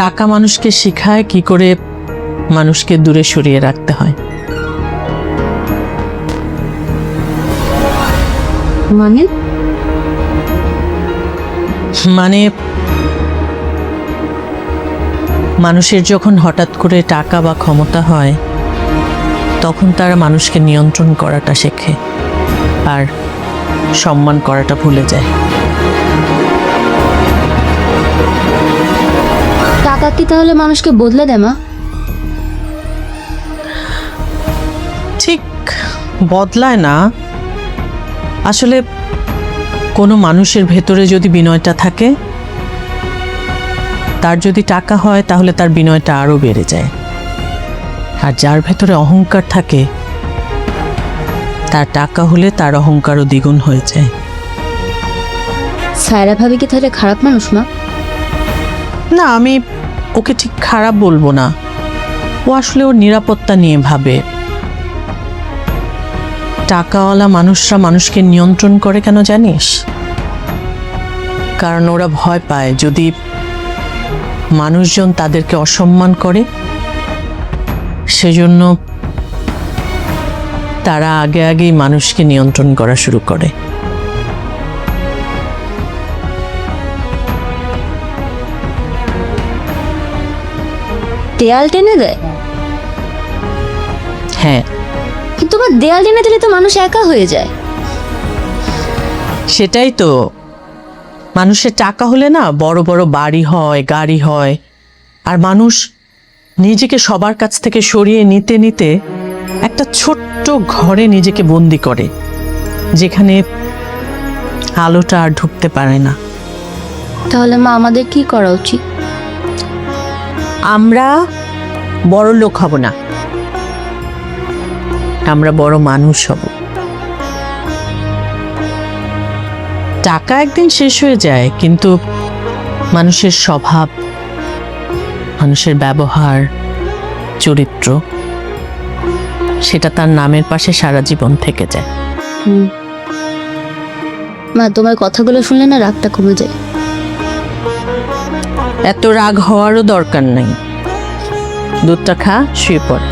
টাকা মানুষকে শেখায় কি করে মানুষকে দূরে সরিয়ে রাখতে হয়। মানে মানে মানুষের যখন হঠাৎ করে টাকা বা ক্ষমতা হয় তখন তারা মানুষকে নিয়ন্ত্রণ করাটা শেখে আর সম্মান করাটা ভুলে যায়। টাকা কি তাহলে মানুষকে বদলে দেয় মা? ঠিক বদলায় না, আসলে কোনো মানুষের ভেতরে যদি বিনয়টা থাকে, তার যদি টাকা হয় তাহলে তার বিনয়টা আরো বেড়ে যায়। আর যার ভেতরে অহংকার থাকে তার টাকা হলে তার অহংকারও দ্বিগুণ হয়ে যায়। সায়রা ভাবি কি তাহলে খারাপ মানুষ মা? না, আমি ওকে ঠিক খারাপ বলবো না, ও আসলে ওর নিরাপত্তা নিয়ে ভাবে। টাকাওয়ালা মানুষরা মানুষকে নিয়ন্ত্রণ করে কেন জানিস? কারণ ওরা ভয় পায় যদি মানুষজন তাদেরকে অসম্মান করে, সেজন্য তারা আগে আগেই মানুষকে নিয়ন্ত্রণ করা শুরু করে। দেয়াল টেনে দেয়? হ্যাঁ, কিন্তু মা দেয়াল টেনে দিলে তো মানুষ একা হয়ে যায়। সেটাই তো, মানুষের টাকা হলে না বড় বড় বাড়ি হয়, গাড়ি হয়, আর মানুষ নিজেকে সবার কাছ থেকে সরিয়ে নিতে নিতে একটা ছোট্ট ঘরে নিজেকে বন্দি করে, যেখানে আলোটা আর ঢুকতে পারে না। তাহলে মা আমাদের কি করা উচিত? আমরা বড় লোক হব না, আমরা বড় মানুষ হব। টাকা একদিন শেষ হয়ে যায়, কিন্তু মানুষের স্বভাব, মানুষের ব্যবহার, চরিত্র, সেটা তার নামের পাশে সারা জীবন থেকে যায়। মা তোমার কথাগুলো শুনলে না রাগটা কমে যায়। এত রাগ হওয়ারও দরকার নেই, দুধটা খা, শুয়ে পড়।